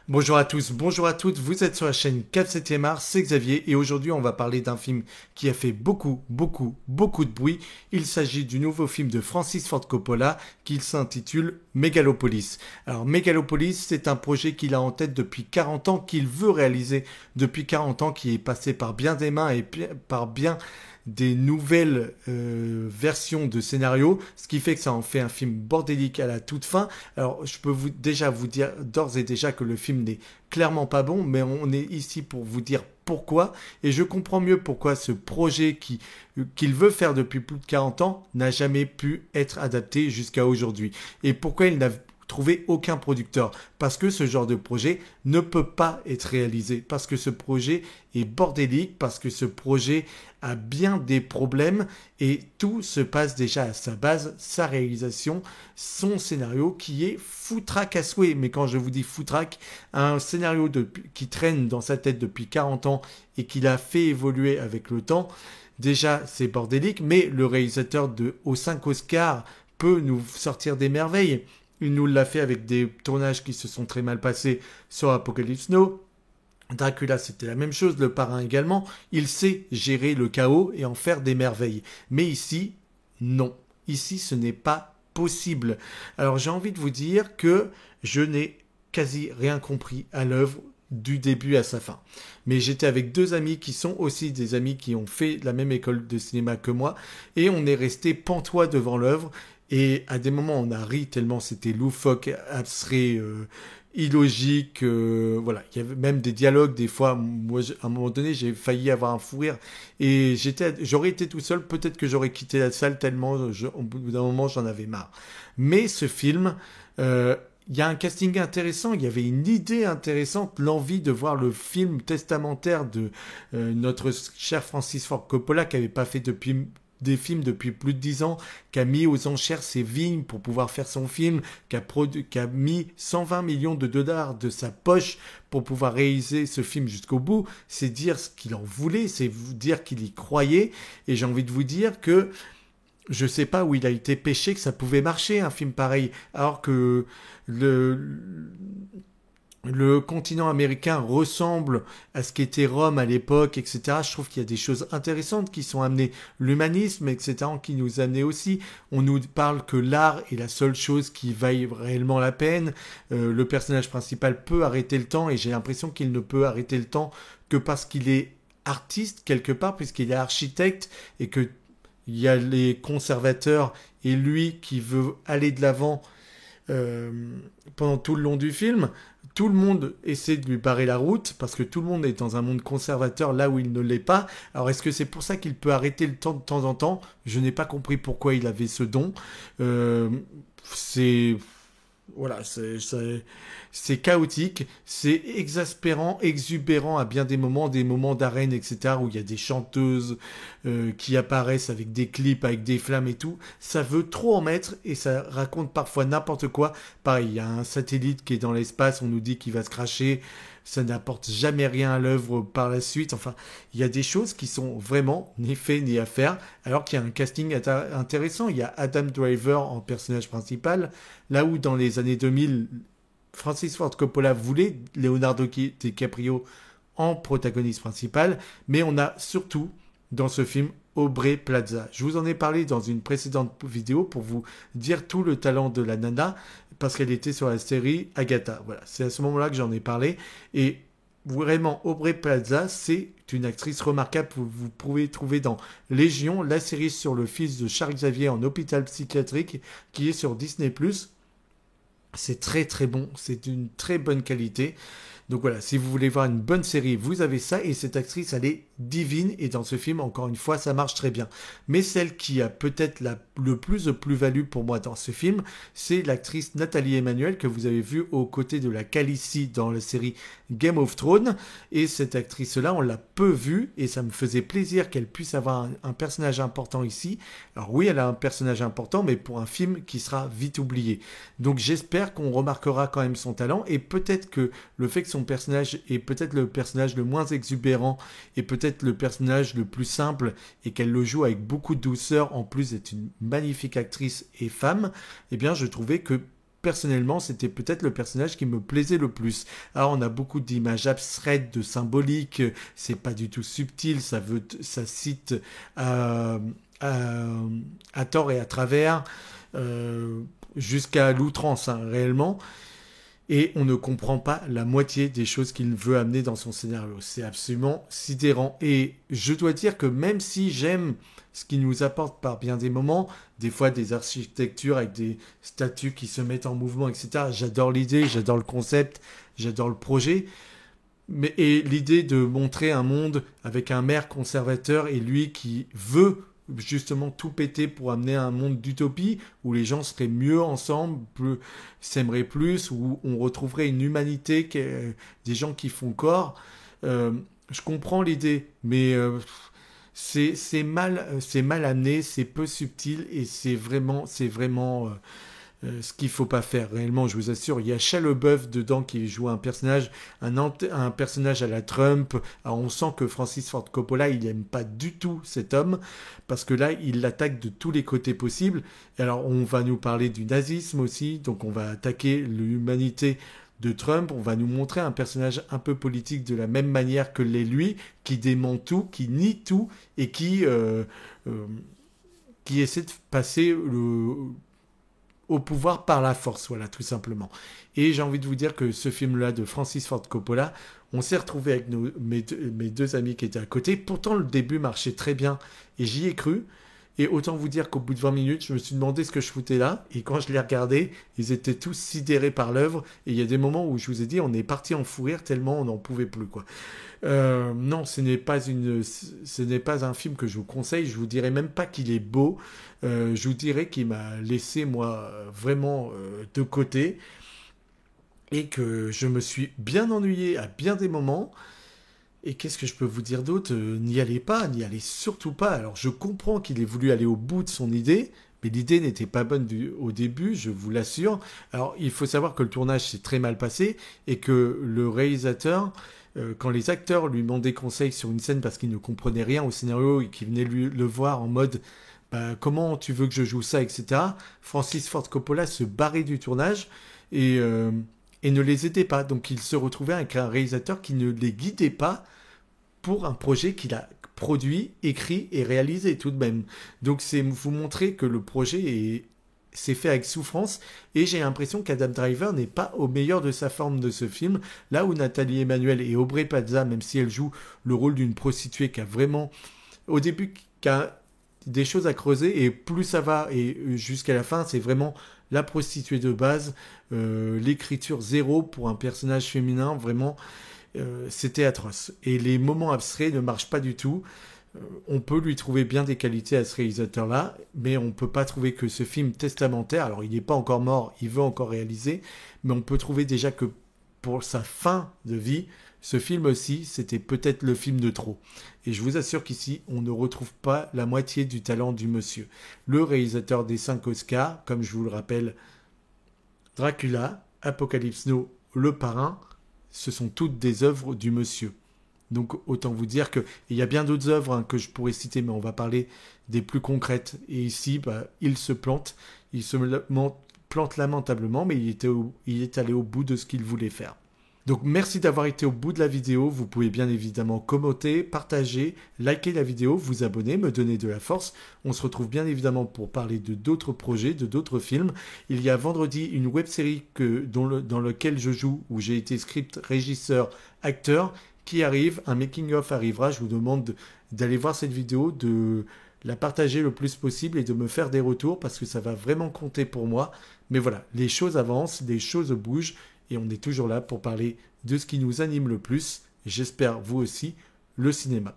Bonjour à tous, bonjour à toutes, vous êtes sur la chaîne 4/7e art, c'est Xavier et aujourd'hui on va parler d'un film qui a fait beaucoup de bruit. Il s'agit du nouveau film de Francis Ford Coppola qui s'intitule Megalopolis. Alors Megalopolis, c'est un projet qu'il a en tête depuis 40 ans, qu'il veut réaliser depuis 40 ans, qui est passé par bien des mains et par bien des nouvelles versions de scénario, ce qui fait que ça en fait un film bordélique à la toute fin. Alors, je peux déjà vous dire d'ores et déjà que le film n'est clairement pas bon, mais on est ici pour vous dire pourquoi, et je comprends mieux pourquoi ce projet qu'il veut faire depuis plus de 40 ans n'a jamais pu être adapté jusqu'à aujourd'hui, et pourquoi il n'a trouvé aucun producteur, parce que ce genre de projet ne peut pas être réalisé, parce que ce projet est bordélique, parce que ce projet a bien des problèmes et tout se passe déjà à sa base, sa réalisation, son scénario qui est foutraque à souhait. Mais quand je vous dis foutraque, un scénario qui traîne dans sa tête depuis 40 ans et qu'il a fait évoluer avec le temps, déjà c'est bordélique, mais le réalisateur aux 5 Oscars peut nous sortir des merveilles. Il nous l'a fait avec des tournages qui se sont très mal passés sur Apocalypse Now. Dracula, c'était la même chose, le parrain également. Il sait gérer le chaos et en faire des merveilles. Mais ici, non. Ici, ce n'est pas possible. Alors, j'ai envie de vous dire que je n'ai quasi rien compris à l'œuvre du début à sa fin. Mais j'étais avec deux amis qui sont aussi des amis qui ont fait la même école de cinéma que moi et on est resté pantois devant l'œuvre. Et à des moments, on a ri tellement c'était loufoque, abstrait, illogique. Voilà, il y avait même des dialogues. Des fois, moi, à un moment donné, j'ai failli avoir un fou rire. Et j'aurais été tout seul. Peut-être que j'aurais quitté la salle tellement, au bout d'un moment, j'en avais marre. Mais ce film, il y a un casting intéressant, il y avait une idée intéressante, l'envie de voir le film testamentaire de notre cher Francis Ford Coppola qui n'avait pas fait des films depuis plus de 10 ans, qui a mis aux enchères ses vignes pour pouvoir faire son film, qui a mis 120 millions de dollars de sa poche pour pouvoir réaliser ce film jusqu'au bout. C'est dire ce qu'il en voulait, c'est vous dire qu'il y croyait. Et j'ai envie de vous dire que je sais pas où il a été pêché que ça pouvait marcher un film pareil, alors que le continent américain ressemble à ce qu'était Rome à l'époque, etc. Je trouve qu'il y a des choses intéressantes qui sont amenées. L'humanisme, etc., qui nous amenait aussi. On nous parle que l'art est la seule chose qui vaille réellement la peine. Le personnage principal peut arrêter le temps et j'ai l'impression qu'il ne peut arrêter le temps que parce qu'il est artiste quelque part, puisqu'il est architecte et que il y a les conservateurs et lui qui veut aller de l'avant euh, pendant tout le long du film. Tout le monde essaie de lui barrer la route parce que tout le monde est dans un monde conservateur là où il ne l'est pas. Alors est-ce que c'est pour ça qu'il peut arrêter le temps en temps? Je n'ai pas compris pourquoi il avait ce don. Euh, c'est voilà, c'est chaotique, c'est exaspérant, exubérant à bien des moments d'arène, etc., où il y a des chanteuses qui apparaissent avec des clips, avec des flammes et tout. Ça veut trop en mettre et ça raconte parfois n'importe quoi. Pareil, il y a un satellite qui est dans l'espace, on nous dit qu'il va se cracher. Ça n'apporte jamais rien à l'œuvre par la suite. Enfin, il y a des choses qui sont vraiment ni fait ni à faire, alors qu'il y a un casting intéressant. Il y a Adam Driver en personnage principal, là où dans les années 2000, Francis Ford Coppola voulait Leonardo DiCaprio en protagoniste principal, mais on a surtout dans ce film Aubrey Plaza. Je vous en ai parlé dans une précédente vidéo pour vous dire tout le talent de la nana, parce qu'elle était sur la série Agatha. Voilà, c'est à ce moment-là que j'en ai parlé. Et vraiment, Aubrey Plaza, c'est une actrice remarquable que vous pouvez trouver dans Légion, la série sur le fils de Charles Xavier en hôpital psychiatrique, qui est sur Disney+. C'est très très bon, c'est d'une très bonne qualité. Donc voilà, si vous voulez voir une bonne série, vous avez ça, et cette actrice, elle est divine, et dans ce film, encore une fois, ça marche très bien. Mais celle qui a peut-être le plus de plus-value pour moi dans ce film, c'est l'actrice Nathalie Emmanuel, que vous avez vue aux côtés de la Khaleesi dans la série Game of Thrones, et cette actrice-là, on l'a peu vue, et ça me faisait plaisir qu'elle puisse avoir un personnage important ici. Alors oui, elle a un personnage important, mais pour un film qui sera vite oublié. Donc j'espère qu'on remarquera quand même son talent, et peut-être que le fait que son personnage est peut-être le personnage le moins exubérant et peut-être le personnage le plus simple et qu'elle le joue avec beaucoup de douceur, en plus d'être une magnifique actrice et femme, eh bien je trouvais que personnellement, c'était peut-être le personnage qui me plaisait le plus. Alors, on a beaucoup d'images abstraites, de symboliques, c'est pas du tout subtil, ça cite à, à, à tort et à travers, jusqu'à l'outrance, hein, réellement. Et on ne comprend pas la moitié des choses qu'il veut amener dans son scénario. C'est absolument sidérant. Et je dois dire que même si j'aime ce qu'il nous apporte par bien des moments, des fois des architectures avec des statues qui se mettent en mouvement, etc. J'adore l'idée, j'adore le concept, j'adore le projet. Et l'idée de montrer un monde avec un maire conservateur et lui qui veut justement tout péter pour amener un monde d'utopie où les gens seraient mieux ensemble, s'aimeraient plus, où on retrouverait une humanité, des gens qui font corps. Je comprends l'idée, mais c'est mal amené, c'est peu subtil et c'est vraiment ce qu'il faut pas faire réellement, je vous assure. Il y a Shia LaBeouf dedans qui joue un personnage à la Trump. Alors on sent que Francis Ford Coppola il aime pas du tout cet homme parce que là il l'attaque de tous les côtés possibles. Et alors on va nous parler du nazisme aussi, donc on va attaquer l'humanité de Trump, on va nous montrer un personnage un peu politique de la même manière que l'est lui, qui dément tout, qui nie tout et qui essaie de passer au pouvoir par la force, voilà, tout simplement. Et j'ai envie de vous dire que ce film-là de Francis Ford Coppola, on s'est retrouvé avec mes deux amis qui étaient à côté. Pourtant, le début marchait très bien et j'y ai cru. Et autant vous dire qu'au bout de 20 minutes, je me suis demandé ce que je foutais là. Et quand je les regardais, ils étaient tous sidérés par l'œuvre. Et il y a des moments où je vous ai dit, on est parti en fou rire tellement on n'en pouvait plus, quoi. Non, ce n'est pas un film que je vous conseille. Je vous dirais même pas qu'il est beau. Je vous dirais qu'il m'a laissé, moi, vraiment de côté. Et que je me suis bien ennuyé à bien des moments. Et qu'est-ce que je peux vous dire d'autre? N'y allez pas, n'y allez surtout pas. Alors je comprends qu'il ait voulu aller au bout de son idée, mais l'idée n'était pas bonne au début, je vous l'assure. Alors il faut savoir que le tournage s'est très mal passé et que le réalisateur, quand les acteurs lui demandaient conseil sur une scène parce qu'ils ne comprenaient rien au scénario et qu'ils venaient le voir en mode bah, comment tu veux que je joue ça, etc. Francis Ford Coppola se barrait du tournage et ne les aidait pas. Donc il se retrouvait avec un réalisateur qui ne les guidait pas pour un projet qu'il a produit, écrit et réalisé tout de même. Donc c'est vous montrer que le projet s'est fait avec souffrance et j'ai l'impression qu'Adam Driver n'est pas au meilleur de sa forme de ce film, là où Nathalie Emmanuel et Aubrey Plaza, même si elle joue le rôle d'une prostituée qui a vraiment, au début, qui a des choses à creuser et plus ça va et jusqu'à la fin, c'est vraiment la prostituée de base, l'écriture zéro pour un personnage féminin, vraiment c'était atroce. Et les moments abstraits ne marchent pas du tout. On peut lui trouver bien des qualités à ce réalisateur-là, mais on ne peut pas trouver que ce film testamentaire, alors il n'est pas encore mort, il veut encore réaliser, mais on peut trouver déjà que pour sa fin de vie, ce film aussi, c'était peut-être le film de trop. Et je vous assure qu'ici, on ne retrouve pas la moitié du talent du monsieur. Le réalisateur des 5 Oscars, comme je vous le rappelle, Dracula, Apocalypse Now, Le Parrain, ce sont toutes des œuvres du monsieur. Donc autant vous dire que il y a bien d'autres œuvres que je pourrais citer, mais on va parler des plus concrètes. Et ici, il se plante, plante lamentablement, mais il est allé au bout de ce qu'il voulait faire. Donc merci d'avoir été au bout de la vidéo. Vous pouvez bien évidemment commenter, partager, liker la vidéo, vous abonner, me donner de la force. On se retrouve bien évidemment pour parler de d'autres projets, de d'autres films. Il y a vendredi une web-série dans laquelle je joue, où j'ai été script, régisseur, acteur, qui arrive. Un making-of arrivera. Je vous demande d'aller voir cette vidéo, de la partager le plus possible et de me faire des retours parce que ça va vraiment compter pour moi. Mais voilà, les choses avancent, les choses bougent. Et on est toujours là pour parler de ce qui nous anime le plus, et j'espère vous aussi, le cinéma.